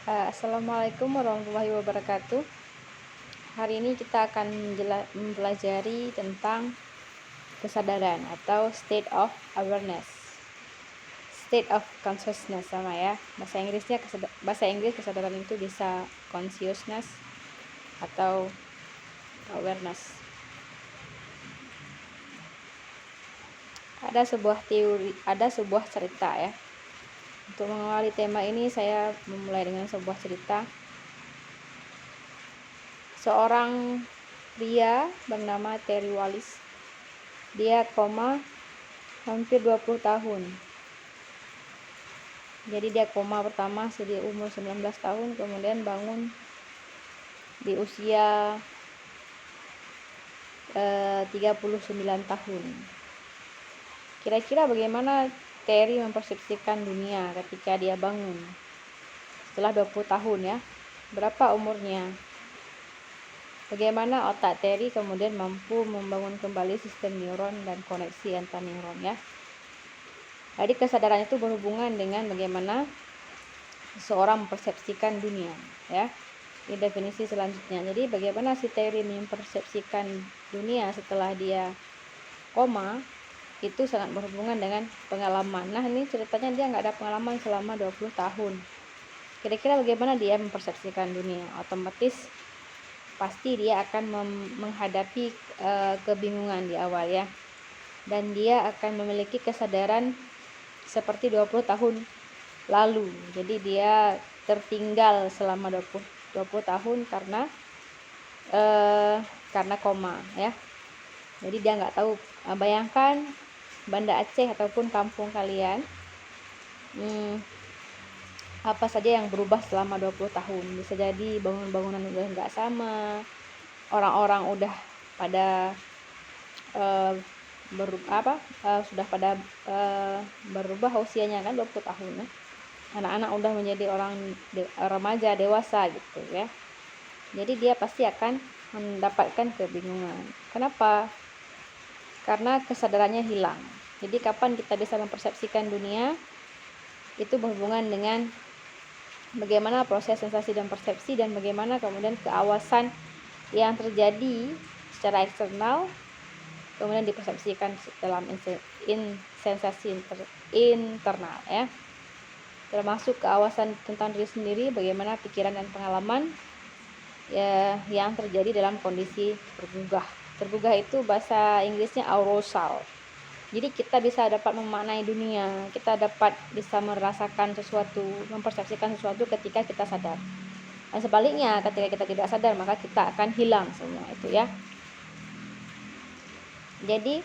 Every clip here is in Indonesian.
Assalamualaikum warahmatullahi wabarakatuh. Hari ini kita akan mempelajari tentang kesadaran atau state of awareness, state of consciousness sama ya. Bahasa Inggris kesadaran itu bisa consciousness atau awareness. Ada sebuah cerita ya. Untuk mengawali tema ini saya memulai dengan sebuah cerita. Seorang pria bernama Terry Wallis. Dia koma hampir 20 tahun. Jadi dia koma pertama di umur 19 tahun, kemudian bangun di usia 39 tahun. Kira-kira bagaimana Terry mempersepsikan dunia ketika dia bangun setelah 20 tahun ya? Berapa umurnya? Bagaimana otak Terry kemudian mampu membangun kembali sistem neuron dan koneksi antar neuron ya? Jadi kesadaran itu berhubungan dengan bagaimana seseorang mempersepsikan dunia ya. Ini definisi selanjutnya. Jadi bagaimana si Terry mempersepsikan dunia setelah dia koma itu sangat berhubungan dengan pengalaman. Nah ini ceritanya dia nggak ada pengalaman selama 20 tahun. Kira-kira bagaimana dia mempersepsikan dunia? Otomatis pasti dia akan menghadapi kebingungan di awal ya. Dan dia akan memiliki kesadaran seperti 20 tahun lalu. Jadi dia tertinggal selama 20 tahun karena koma ya. Jadi dia nggak tahu. Bayangkan Banda Aceh ataupun kampung kalian, apa saja yang berubah selama 20 tahun. Bisa jadi bangunan udah nggak sama, orang-orang udah pada sudah pada berubah usianya kan 20 tahun ya. Anak-anak udah menjadi orang remaja dewasa gitu ya. Jadi dia pasti akan mendapatkan kebingungan. Kenapa? Karena kesadarannya hilang. Jadi kapan kita bisa mempersepsikan dunia itu berhubungan dengan bagaimana proses sensasi dan persepsi dan bagaimana kemudian keawasan yang terjadi secara eksternal kemudian dipersepsikan dalam sensasi internal ya. Termasuk keawasan tentang diri sendiri, bagaimana pikiran dan pengalaman ya yang terjadi dalam kondisi tergugah. Tergugah itu bahasa Inggrisnya arousal. Jadi kita bisa dapat memaknai dunia, kita dapat bisa merasakan sesuatu, mempersepsikan sesuatu ketika kita sadar. Dan sebaliknya, ketika kita tidak sadar, maka kita akan hilang semua itu ya. Jadi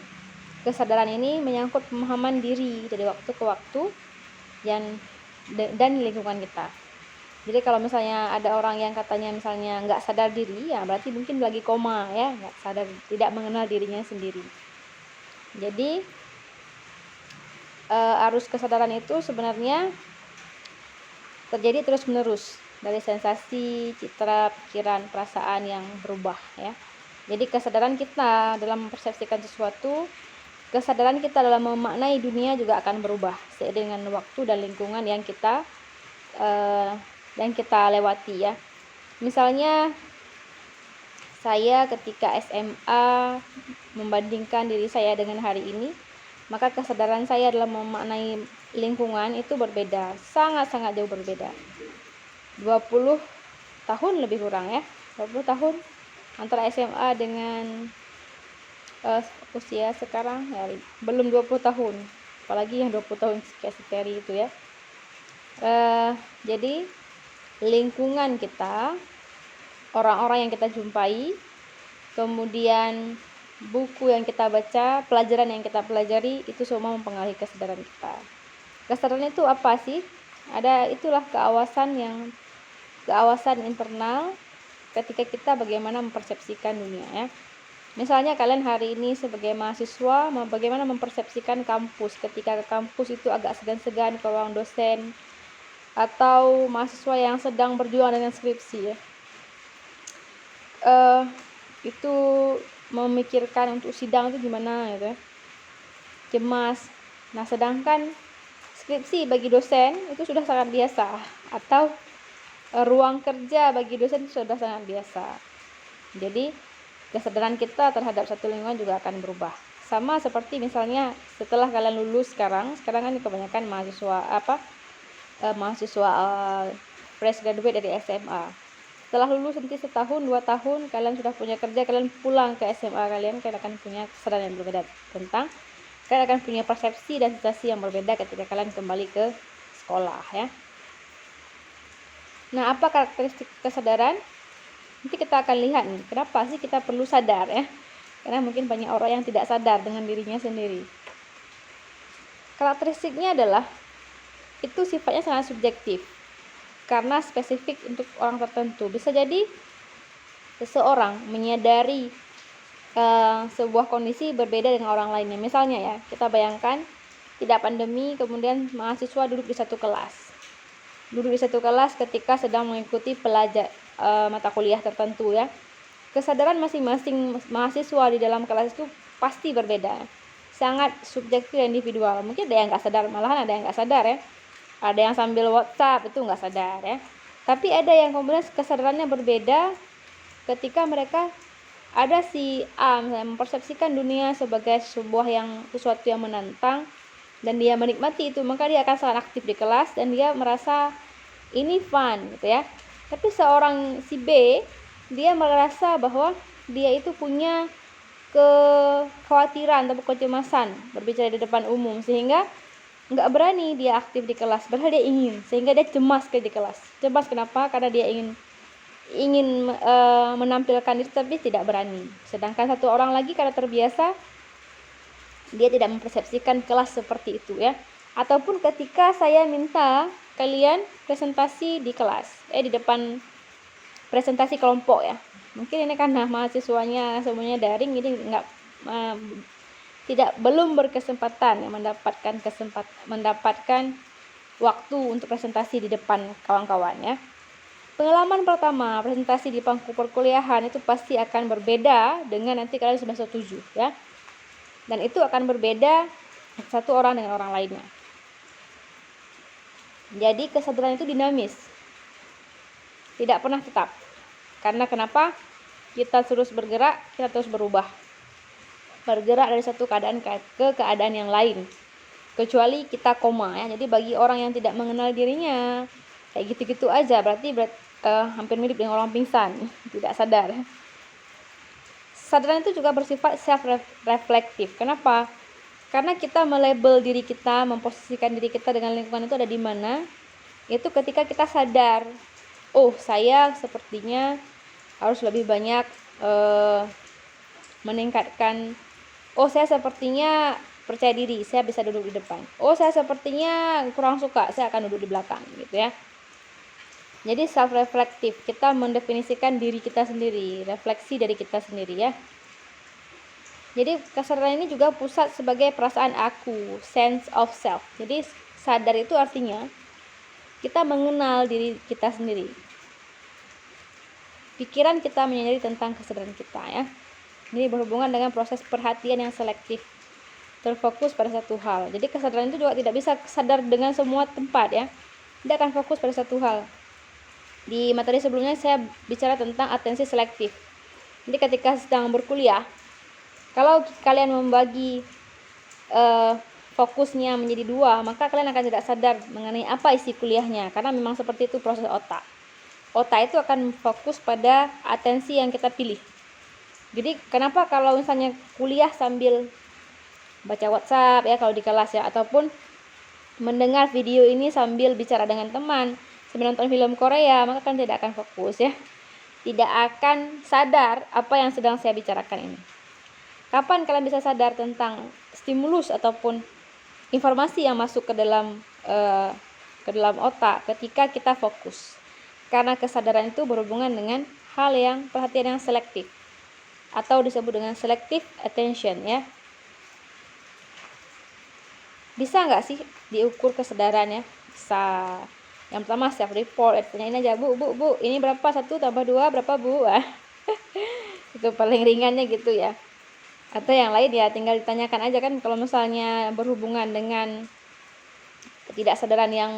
kesadaran ini menyangkut pemahaman diri dari waktu ke waktu dan lingkungan kita. Jadi kalau misalnya ada orang yang katanya misalnya nggak sadar diri, ya berarti mungkin lagi koma ya, nggak sadar, tidak mengenal dirinya sendiri. Jadi arus kesadaran itu sebenarnya terjadi terus menerus dari sensasi, citra, pikiran, perasaan yang berubah ya. Jadi kesadaran kita dalam mempersepsikan sesuatu, kesadaran kita dalam memaknai dunia juga akan berubah seiring dengan waktu dan lingkungan yang kita lewati ya. Misalnya saya ketika SMA membandingkan diri saya dengan hari ini, maka kesadaran saya dalam memaknai lingkungan itu berbeda, sangat-sangat jauh berbeda. 20 tahun lebih kurang ya, 20 tahun antara SMA dengan usia sekarang ya, belum 20 tahun, apalagi yang 20 tahun kayak Terry itu ya. Jadi lingkungan kita, orang-orang yang kita jumpai, kemudian buku yang kita baca, pelajaran yang kita pelajari, itu semua mempengaruhi kesadaran kita. Kesadaran itu apa sih? Itulah keawasan internal ketika kita bagaimana mempersepsikan dunia ya. Misalnya kalian hari ini sebagai mahasiswa, bagaimana mempersepsikan kampus ketika ke kampus itu agak segan-segan ke ruang dosen, atau mahasiswa yang sedang berjuang dengan skripsi ya. Itu memikirkan untuk sidang itu gimana gitu ya, cemas. Nah sedangkan skripsi bagi dosen itu sudah sangat biasa, atau ruang kerja bagi dosen itu sudah sangat biasa. Jadi kesadaran kita terhadap satu lingkungan juga akan berubah. Sama seperti misalnya setelah kalian lulus sekarang kan kebanyakan mahasiswa fresh graduate dari SMA. Setelah lulus nanti setahun 2 tahun kalian sudah punya kerja, kalian pulang ke SMA kalian akan punya kesadaran yang berbeda tentang, kalian akan punya persepsi dan situasi yang berbeda ketika kalian kembali ke sekolah ya. Nah, apa karakteristik kesadaran? Nanti kita akan lihat nih, kenapa sih kita perlu sadar ya? Karena mungkin banyak orang yang tidak sadar dengan dirinya sendiri. Karakteristiknya adalah itu sifatnya sangat subjektif karena spesifik untuk orang tertentu. Bisa jadi seseorang menyadari sebuah kondisi berbeda dengan orang lainnya. Misalnya ya, kita bayangkan tidak pandemi, kemudian mahasiswa duduk di satu kelas. Ketika sedang mengikuti mata kuliah tertentu ya. Kesadaran masing-masing mahasiswa di dalam kelas itu pasti berbeda. Sangat subjektif dan individual. Mungkin ada yang nggak sadar, malahan ada yang nggak sadar ya. Ada yang sambil WhatsApp itu nggak sadar ya. Tapi ada yang kemudian kesadarannya berbeda ketika mereka ada si A mempersepsikan dunia sebagai sesuatu yang menantang dan dia menikmati itu, maka dia akan sangat aktif di kelas dan dia merasa ini fun gitu ya. Tapi seorang si B, dia merasa bahwa dia itu punya kekhawatiran atau kecemasan berbicara di depan umum sehingga nggak berani dia aktif di kelas, padahal dia ingin, sehingga dia cemas di kelas. Cemas kenapa? Karena dia ingin menampilkan itu tapi tidak berani. Sedangkan satu orang lagi karena terbiasa, dia tidak mempersepsikan kelas seperti itu ya. Ataupun ketika saya minta kalian presentasi di kelas, di depan presentasi kelompok ya. Mungkin ini karena mahasiswanya semuanya daring, jadi belum berkesempatan mendapatkan waktu untuk presentasi di depan kawan-kawan ya. Pengalaman pertama presentasi di bangku perkuliahan itu pasti akan berbeda dengan nanti kalian semester 7 ya. Dan itu akan berbeda satu orang dengan orang lainnya. Jadi kesadaran itu dinamis. Tidak pernah tetap. Karena kenapa? Kita terus bergerak, kita terus berubah. Bergerak dari satu keadaan ke keadaan yang lain. Kecuali kita koma ya. Jadi bagi orang yang tidak mengenal dirinya kayak gitu-gitu aja, berarti hampir mirip dengan orang pingsan, tidak sadar. Kesadaran itu juga bersifat self-reflektif. Kenapa? Karena kita melabel diri kita, memposisikan diri kita dengan lingkungan itu ada di mana. Itu ketika kita sadar, oh saya sepertinya harus lebih banyak meningkatkan. Oh saya sepertinya percaya diri, saya bisa duduk di depan. Oh saya sepertinya kurang suka, saya akan duduk di belakang gitu ya. Jadi self-reflektif, kita mendefinisikan diri kita sendiri, refleksi dari kita sendiri ya. Jadi kesadaran ini juga pusat sebagai perasaan aku, sense of self. Jadi sadar itu artinya kita mengenal diri kita sendiri. Pikiran kita menyadari tentang kesadaran kita ya. Ini berhubungan dengan proses perhatian yang selektif, terfokus pada satu hal. Jadi kesadaran itu juga tidak bisa sadar dengan semua tempat ya. Dia akan fokus pada satu hal. Di materi sebelumnya saya bicara tentang atensi selektif. Jadi ketika sedang berkuliah, kalau kalian membagi fokusnya menjadi 2, maka kalian akan tidak sadar mengenai apa isi kuliahnya. Karena memang seperti itu proses otak. Otak itu akan fokus pada atensi yang kita pilih. Jadi kenapa kalau misalnya kuliah sambil baca WhatsApp ya kalau di kelas ya, ataupun mendengar video ini sambil bicara dengan teman, menonton film Korea, maka kan tidak akan fokus ya. Tidak akan sadar apa yang sedang saya bicarakan ini. Kapan kalian bisa sadar tentang stimulus ataupun informasi yang masuk ke dalam otak ketika kita fokus. Karena kesadaran itu berhubungan dengan hal yang perhatian yang selektif atau disebut dengan selective attention ya. Bisa nggak sih diukur kesadarannya? Bisa. Yang pertama self report, tanyain aja, bu, ini berapa? 1 tambah 2 berapa bu? Itu paling ringannya gitu ya. Atau yang lain ya tinggal ditanyakan aja kan, kalau misalnya berhubungan dengan ketidaksadaran yang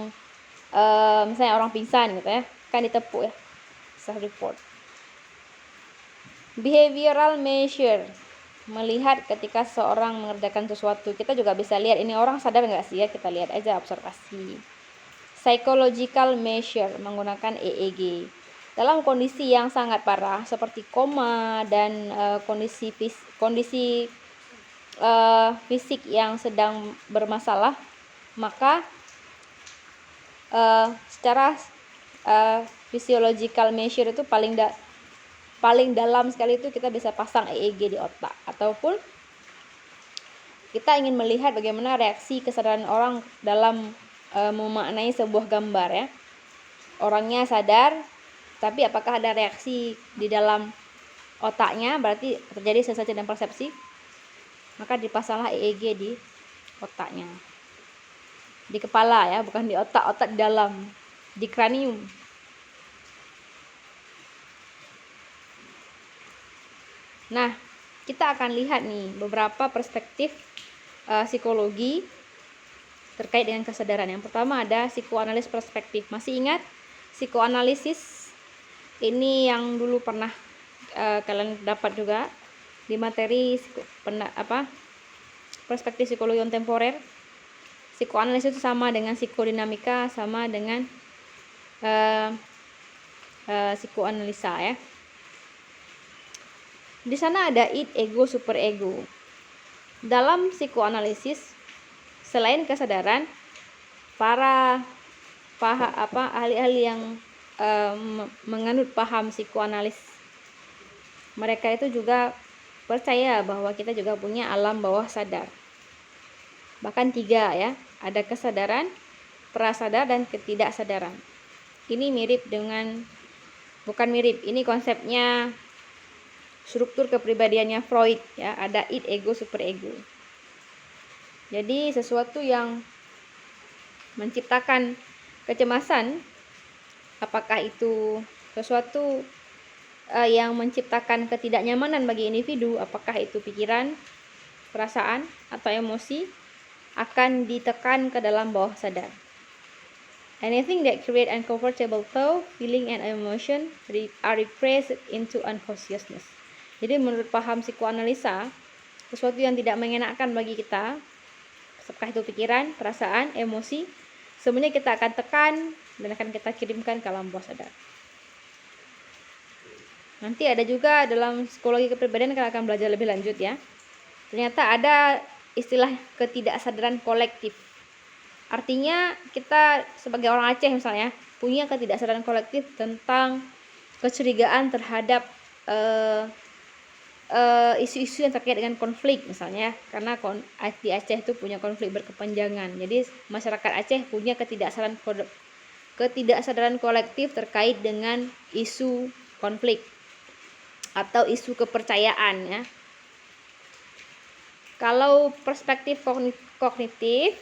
misalnya orang pingsan gitu ya, akan ditepuk ya, self report. Behavioral measure, melihat ketika seorang mengerjakan sesuatu. Kita juga bisa lihat ini orang sadar nggak sih ya, kita lihat aja observasi. Psychological measure, menggunakan EEG. Dalam kondisi yang sangat parah seperti koma dan kondisi fisik yang sedang bermasalah, maka secara physiological measure itu paling dalam sekali itu kita bisa pasang EEG di otak. Ataupun kita ingin melihat bagaimana reaksi kesadaran orang dalam memaknai sebuah gambar ya. Orangnya sadar, tapi apakah ada reaksi di dalam otaknya, berarti terjadi sensasi dan persepsi, maka dipasanglah EEG di otaknya, di kepala ya, bukan di otak di dalam, di kranium. Nah, kita akan lihat nih beberapa perspektif psikologi terkait dengan kesadaran. Yang pertama ada psikoanalisis perspektif. Masih ingat psikoanalisis? Ini yang dulu pernah kalian dapat juga di materi perspektif psikologi kontemporer. Psikoanalisis itu sama dengan psikodinamika, sama dengan psikoanalisa ya. Di sana ada id, ego, superego. Dalam psikoanalisis, selain kesadaran, para ahli-ahli yang menganut paham psikoanalis, mereka itu juga percaya bahwa kita juga punya alam bawah sadar. Bahkan 3 ya, ada kesadaran, prasadar, dan ketidaksadaran. Ini ini konsepnya struktur kepribadiannya Freud ya, ada id, ego, superego. Jadi sesuatu yang menciptakan kecemasan, apakah itu sesuatu yang menciptakan ketidaknyamanan bagi individu, apakah itu pikiran, perasaan, atau emosi, akan ditekan ke dalam bawah sadar. Anything that create uncomfortable thought, feeling, and emotion are repressed into unconsciousness. Jadi menurut paham psikoanalisa, sesuatu yang tidak mengenakan bagi kita, apakah itu pikiran, perasaan, emosi, semuanya kita akan tekan dan akan kita kirimkan ke alam bawah sadar. Nanti ada juga dalam psikologi kepribadian, kita akan belajar lebih lanjut ya. Ternyata ada istilah ketidaksadaran kolektif. Artinya kita sebagai orang Aceh misalnya punya ketidaksadaran kolektif tentang kecurigaan terhadap isu-isu yang terkait dengan konflik misalnya, karena di Aceh itu punya konflik berkepanjangan. Jadi masyarakat Aceh punya ketidaksadaran kolektif terkait dengan isu konflik atau isu kepercayaan ya. Kalau perspektif kognitif,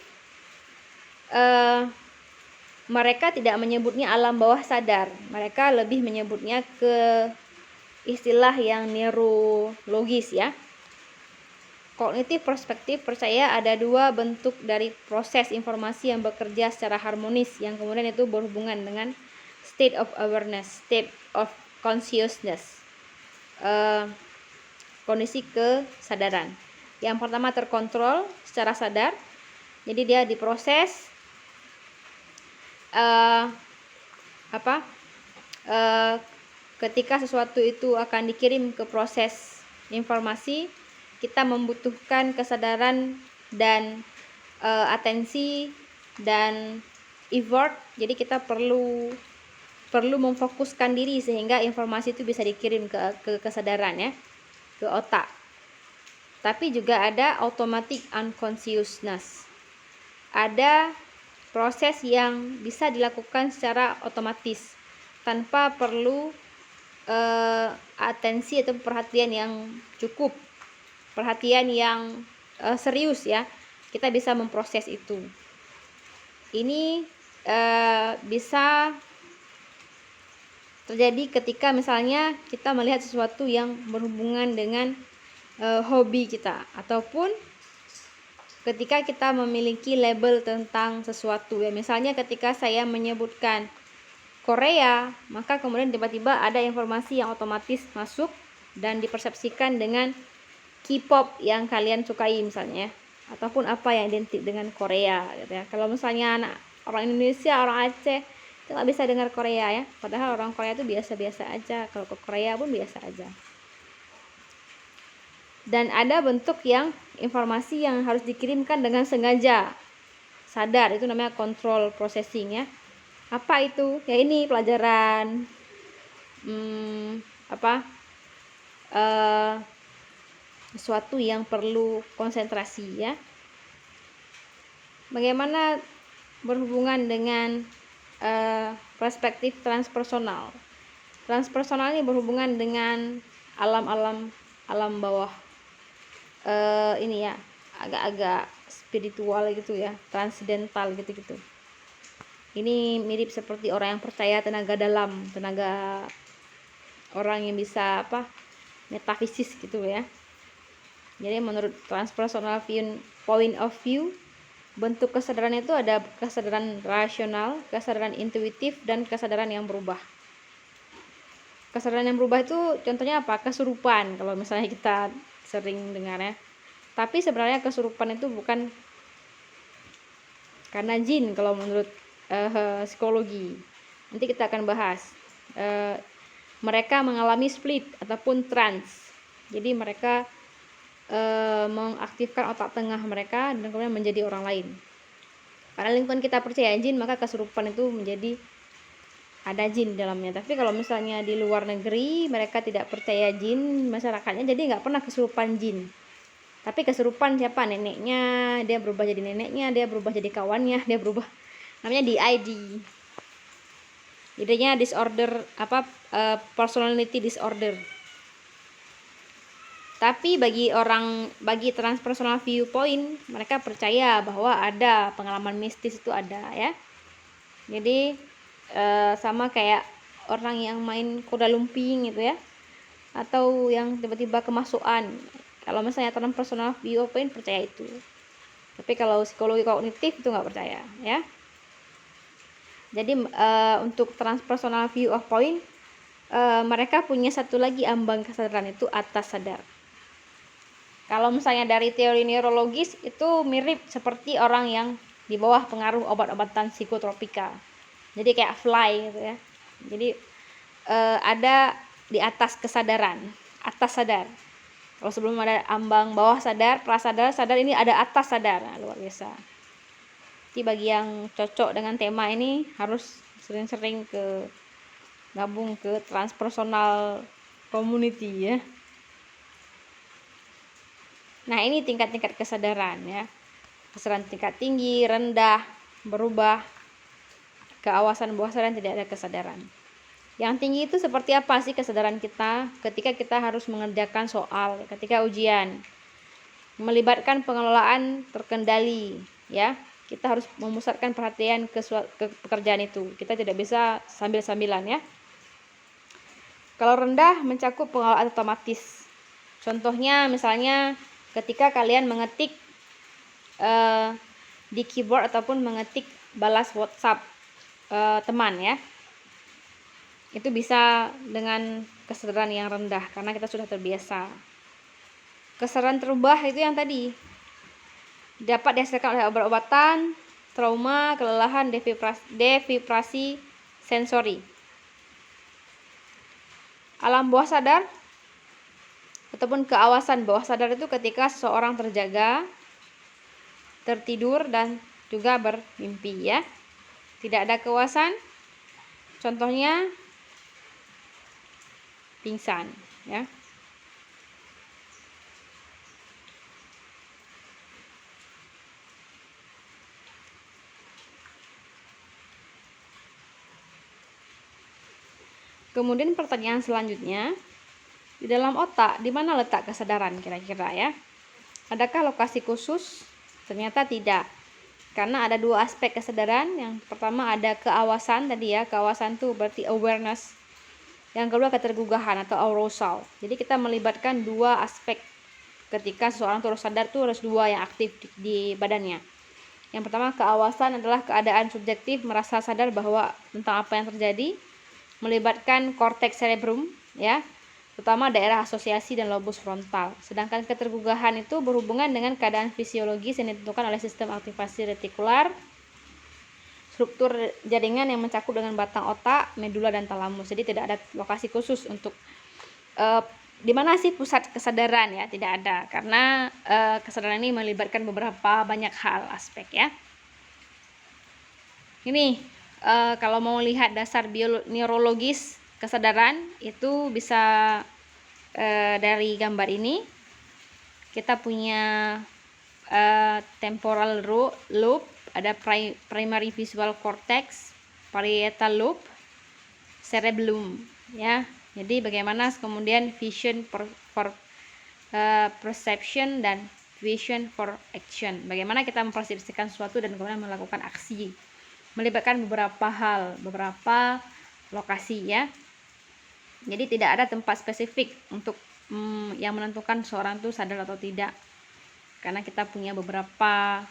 mereka tidak menyebutnya alam bawah sadar, mereka lebih menyebutnya ke istilah yang neurologis ya. Kognitif perspektif percaya ada 2 bentuk dari proses informasi yang bekerja secara harmonis, yang kemudian itu berhubungan dengan state of awareness, state of consciousness, kondisi kesadaran. Yang pertama terkontrol secara sadar, jadi dia diproses ketika sesuatu itu akan dikirim ke proses informasi, kita membutuhkan kesadaran dan atensi dan effort. Jadi kita perlu memfokuskan diri sehingga informasi itu bisa dikirim ke kesadaran ya, ke otak. Tapi juga ada automatic unconsciousness. Ada proses yang bisa dilakukan secara otomatis tanpa perlu atensi atau perhatian yang cukup, perhatian yang serius ya. Kita bisa memproses itu. Ini bisa terjadi ketika misalnya kita melihat sesuatu yang berhubungan dengan hobi kita, ataupun ketika kita memiliki label tentang sesuatu ya. Misalnya ketika saya menyebutkan Korea, maka kemudian tiba-tiba ada informasi yang otomatis masuk dan dipersepsikan dengan K-pop yang kalian sukai misalnya, ataupun apa yang identik dengan Korea gitu ya. Kalau misalnya anak orang Indonesia, orang Aceh itu nggak bisa dengar Korea ya, padahal orang Korea itu biasa-biasa aja, kalau ke Korea pun biasa aja. Dan ada bentuk yang informasi yang harus dikirimkan dengan sengaja, sadar, itu namanya control processing ya. Apa itu? Ya ini pelajaran sesuatu yang perlu konsentrasi ya. Bagaimana berhubungan dengan perspektif transpersonal. Transpersonal ini berhubungan dengan alam bawah, ini ya, agak-agak spiritual gitu ya, transidental gitu-gitu. Ini mirip seperti orang yang percaya tenaga dalam, tenaga orang yang bisa metafisis gitu ya. Jadi menurut transpersonal point of view, bentuk kesadaran itu ada kesadaran rasional, kesadaran intuitif, dan kesadaran yang berubah. Kesadaran yang berubah itu contohnya apa? Kesurupan, kalau misalnya kita sering dengar ya. Tapi sebenarnya kesurupan itu bukan karena jin kalau menurut psikologi. Nanti kita akan bahas. Mereka mengalami split ataupun trance. Jadi mereka mengaktifkan otak tengah mereka dan kemudian menjadi orang lain. Karena lingkungan kita percaya jin, maka kesurupan itu menjadi ada jin dalamnya. Tapi kalau misalnya di luar negeri mereka tidak percaya jin, masyarakatnya jadi nggak pernah kesurupan jin. Tapi kesurupan siapa? Neneknya, dia berubah jadi neneknya, dia berubah jadi kawannya, dia berubah, namanya DID. Idenya disorder personality disorder. Tapi bagi transpersonal viewpoint, mereka percaya bahwa ada pengalaman mistis, itu ada ya. Jadi sama kayak orang yang main kuda lumping gitu ya, atau yang tiba-tiba kemasukan. Kalau misalnya transpersonal viewpoint percaya itu. Tapi kalau psikologi kognitif itu nggak percaya ya. Jadi untuk transpersonal viewpoint, mereka punya satu lagi ambang kesadaran, itu atas sadar. Kalau misalnya dari teori neurologis itu mirip seperti orang yang di bawah pengaruh obat-obatan psikotropika. Jadi kayak fly gitu ya. Jadi ada di atas kesadaran, atas sadar. Kalau sebelum ada ambang bawah sadar, prasadar, sadar, ini ada atas sadar. Nah, luar biasa. Jadi bagi yang cocok dengan tema ini harus sering-sering gabung ke transpersonal community ya. Nah, ini tingkat-tingkat kesadaran ya. Kesadaran tingkat tinggi, rendah, berubah, keawasan bawah sadar, tidak ada kesadaran. Yang tinggi itu seperti apa sih kesadaran kita ketika kita harus mengerjakan soal, ketika ujian, melibatkan pengelolaan terkendali ya. Kita harus memusatkan perhatian ke pekerjaan itu. Kita tidak bisa sambil-sambilan ya. Kalau rendah mencakup pengelolaan otomatis. Contohnya misalnya ketika kalian mengetik di keyboard ataupun mengetik balas WhatsApp teman ya, itu bisa dengan kesadaran yang rendah karena kita sudah terbiasa. Kesadaran terubah itu yang tadi dapat dihasilkan oleh obat-obatan, trauma, kelelahan, devibrasi sensori. Alam bawah sadar ataupun keawasan bawah sadar itu ketika seseorang terjaga, tertidur, dan juga bermimpi ya. Tidak ada kewasan, contohnya pingsan ya. Kemudian pertanyaan selanjutnya, di dalam otak di mana letak kesadaran kira-kira ya? Adakah lokasi khusus? Ternyata tidak. Karena ada dua aspek kesadaran. Yang pertama ada keawasan tadi ya, keawasan itu berarti awareness. Yang kedua ketergugahan atau arousal. Jadi kita melibatkan dua aspek ketika seseorang terus sadar, tuh harus dua yang aktif di badannya. Yang pertama, keawasan adalah keadaan subjektif merasa sadar bahwa tentang apa yang terjadi, melibatkan korteks cerebrum, ya, terutama daerah asosiasi dan lobus frontal. Sedangkan ketergugahan itu berhubungan dengan keadaan fisiologis yang ditentukan oleh sistem aktivasi retikular, struktur jaringan yang mencakup dengan batang otak, medula, dan talamus. Jadi tidak ada lokasi khusus untuk di mana sih pusat kesadaran, ya, tidak ada, karena kesadaran ini melibatkan beberapa banyak hal aspek, ya. Ini kalau mau lihat dasar neurologis kesadaran itu bisa dari gambar ini. Kita punya temporal lobe, ada primary visual cortex, parietal lobe, cerebellum, ya. Jadi bagaimana kemudian vision for perception dan vision for action. Bagaimana kita mempersepsikan sesuatu dan kemudian melakukan aksi. Melibatkan beberapa hal, beberapa lokasi, ya. Jadi tidak ada tempat spesifik untuk yang menentukan seorang itu sadar atau tidak. Karena kita punya beberapa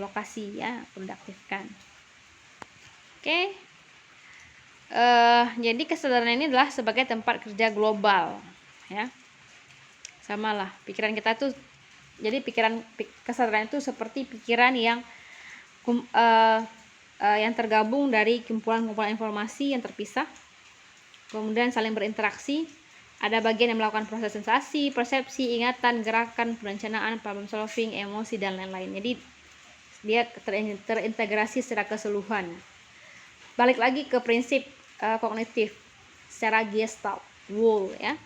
lokasi, ya, perlu diaktifkan. Oke. Jadi kesadaran ini adalah sebagai tempat kerja global, ya. Sama lah, pikiran kita tuh, jadi kesadaran itu seperti pikiran yang tergabung dari kumpulan-kumpulan informasi yang terpisah, kemudian saling berinteraksi. Ada bagian yang melakukan proses sensasi, persepsi, ingatan, gerakan, perencanaan, problem solving, emosi, dan lain-lain. Jadi dia terintegrasi secara keseluruhan. Balik lagi ke prinsip kognitif secara Gestalt, Wall, ya.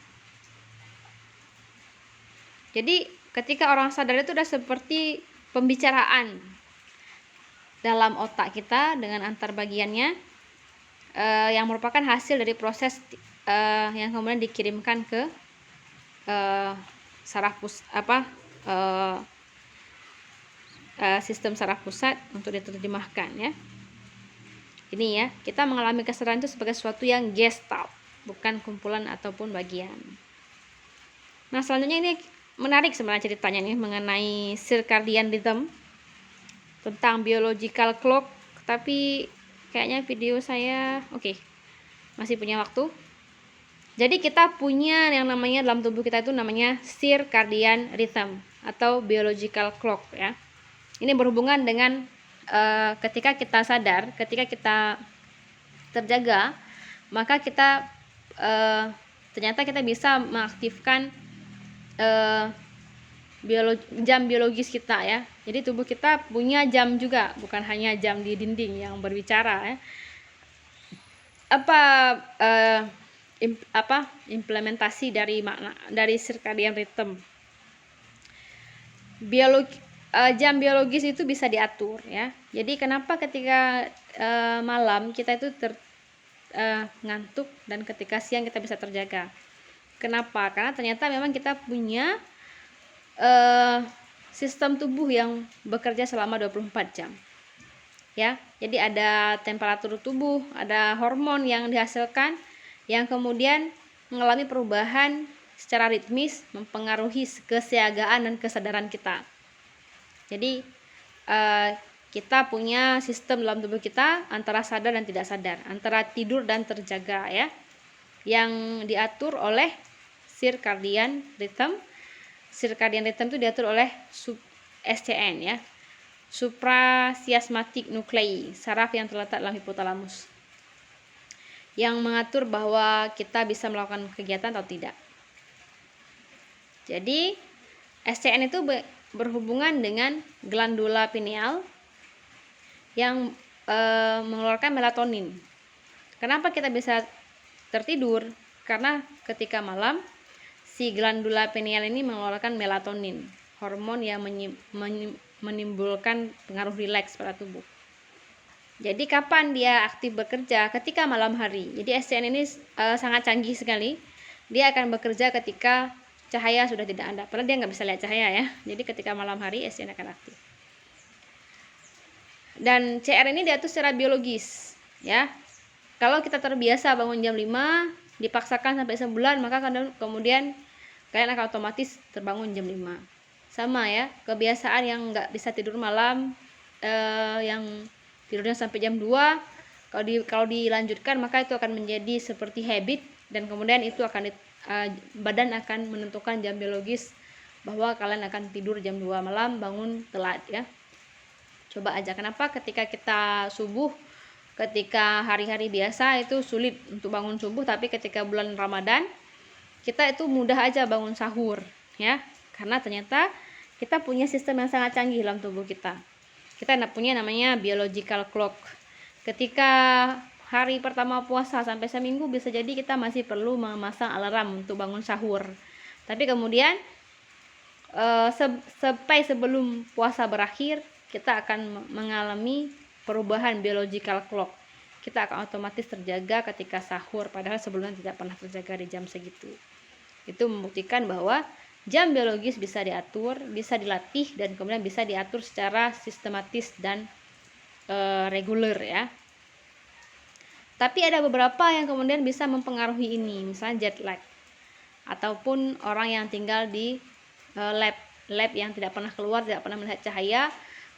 Jadi ketika orang sadar itu udah seperti pembicaraan dalam otak kita dengan antar bagiannya, yang merupakan hasil dari proses yang kemudian dikirimkan ke sistem saraf pusat untuk diterjemahkan, ya. Ini, ya, kita mengalami kesadaran itu sebagai sesuatu yang gestalt, bukan kumpulan ataupun bagian. Nah, selanjutnya ini menarik sebenarnya ceritanya nih mengenai circadian rhythm, tentang biological clock, tapi kayaknya video saya masih punya waktu. Jadi kita punya yang namanya dalam tubuh kita itu namanya circadian rhythm atau biological clock, ya. Ini berhubungan dengan ketika kita sadar, ketika kita terjaga, maka kita ternyata kita bisa mengaktifkan jam biologis kita, ya. Jadi tubuh kita punya jam juga, bukan hanya jam di dinding yang berbicara, ya. Implementasi dari makna dari circadian rhythm. Jam biologis itu bisa diatur, ya. Jadi kenapa ketika malam kita itu ngantuk dan ketika siang kita bisa terjaga? Kenapa? Karena ternyata memang kita punya sistem tubuh yang bekerja selama 24 jam. Ya, jadi ada temperatur tubuh, ada hormon yang dihasilkan yang kemudian mengalami perubahan secara ritmis, mempengaruhi kesiagaan dan kesadaran kita. Jadi kita punya sistem dalam tubuh kita antara sadar dan tidak sadar, antara tidur dan terjaga, ya, yang diatur oleh circadian rhythm. Circadian rhythm itu diatur oleh SCN, ya, suprachiasmatic nuclei, saraf yang terletak dalam hipotalamus, yang mengatur bahwa kita bisa melakukan kegiatan atau tidak. Jadi SCN itu berhubungan dengan glandula pineal yang mengeluarkan melatonin. Kenapa kita bisa tertidur? Karena ketika malam si glandula pineal ini mengeluarkan melatonin, hormon yang menimbulkan pengaruh rileks pada tubuh. Jadi kapan dia aktif bekerja? Ketika malam hari. Jadi SCN ini sangat canggih sekali. Dia akan bekerja ketika cahaya sudah tidak ada. Padahal dia nggak bisa lihat cahaya, ya. Jadi ketika malam hari SCN akan aktif. Dan CR ini diatur secara biologis, ya. Kalau kita terbiasa bangun jam 5, dipaksakan sampai sebulan, maka kemudian kalian akan otomatis terbangun jam 5. Sama, ya, kebiasaan yang nggak bisa tidur malam yang tidurnya sampai jam 2, kalau dilanjutkan maka itu akan menjadi seperti habit, dan kemudian itu akan badan akan menentukan jam biologis bahwa kalian akan tidur jam 2 malam, bangun telat ya. Coba aja, kenapa ketika kita subuh, ketika hari-hari biasa itu sulit untuk bangun subuh, tapi ketika bulan Ramadan kita itu mudah aja bangun sahur ya, karena ternyata kita punya sistem yang sangat canggih dalam tubuh kita. Kita punya namanya biological clock. Ketika hari pertama puasa sampai seminggu bisa jadi kita masih perlu memasang alarm untuk bangun sahur. Tapi kemudian sampai sebelum puasa berakhir kita akan mengalami perubahan biological clock. Kita akan otomatis terjaga ketika sahur, padahal sebelumnya tidak pernah terjaga di jam segitu. Itu membuktikan bahwa jam biologis bisa diatur, bisa dilatih, dan kemudian bisa diatur secara sistematis dan reguler ya. Tapi ada beberapa yang kemudian bisa mempengaruhi ini, misalnya jet lag, ataupun orang yang tinggal di lab yang tidak pernah keluar, tidak pernah melihat cahaya,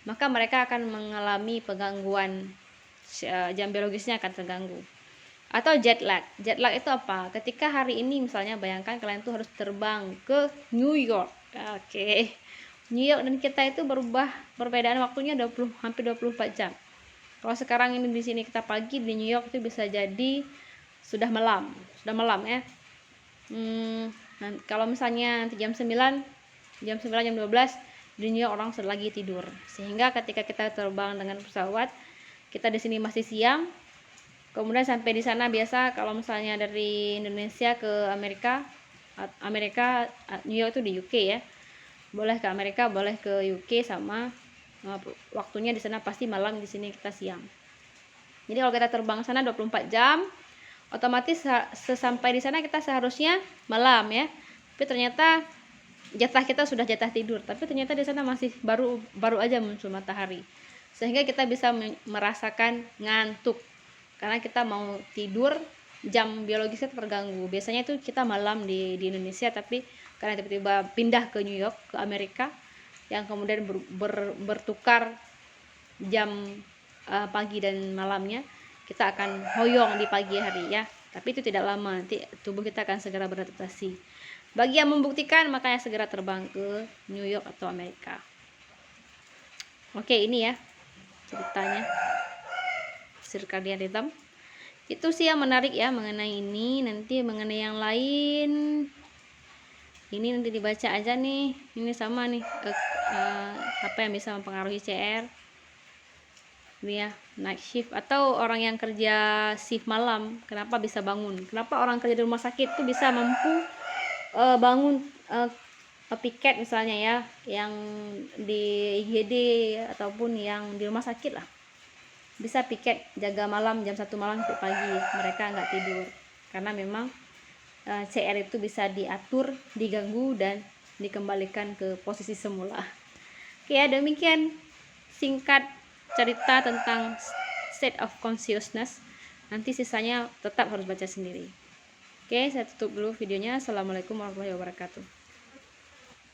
maka mereka akan mengalami penggangguan, jam biologisnya akan terganggu. Atau jet lag. Jet lag itu apa? Ketika hari ini misalnya bayangkan kalian tuh harus terbang ke New York. Oke. New York dan kita itu perbedaan waktunya hampir 24 jam. Kalau sekarang ini di sini kita pagi, di New York itu bisa jadi sudah malam ya. Nah, kalau misalnya nanti jam 9, jam 12 di New York orang sudah lagi tidur. Sehingga ketika kita terbang dengan pesawat, kita di sini masih siang. Kemudian sampai di sana biasa kalau misalnya dari Indonesia ke Amerika, New York itu di UK ya. Boleh ke Amerika, boleh ke UK, sama waktunya di sana pasti malam, di sini kita siang. Jadi kalau kita terbang sana 24 jam, otomatis sesampai di sana kita seharusnya malam ya. Tapi ternyata jatah kita sudah jatah tidur, tapi ternyata di sana masih baru aja muncul matahari. Sehingga kita bisa merasakan ngantuk. Karena kita mau tidur, jam biologisnya terganggu. Biasanya itu kita malam di Indonesia, tapi karena tiba-tiba pindah ke New York, ke Amerika, yang kemudian bertukar jam pagi dan malamnya, kita akan hoyong di pagi hari ya. Tapi itu tidak lama, nanti tubuh kita akan segera beradaptasi. Bagi yang membuktikan, makanya segera terbang ke New York atau Amerika. Oke, ini ya ceritanya circadian rhythm. Itu sih yang menarik ya mengenai ini. Nanti mengenai yang lain ini nanti dibaca aja nih. Ini sama nih apa yang bisa mempengaruhi CR. Ini ya, night shift atau orang yang kerja shift malam, kenapa bisa bangun? Kenapa orang kerja di rumah sakit tuh bisa mampu bangun piket misalnya ya, yang di IGD ataupun yang di rumah sakit lah, bisa piket jaga malam jam 1 malam sampai pagi, mereka nggak tidur karena memang CR itu bisa diatur, diganggu, dan dikembalikan ke posisi semula. Oke ya, demikian singkat cerita tentang state of consciousness. Nanti sisanya tetap harus baca sendiri. Oke, saya tutup dulu videonya. Assalamualaikum warahmatullahi wabarakatuh.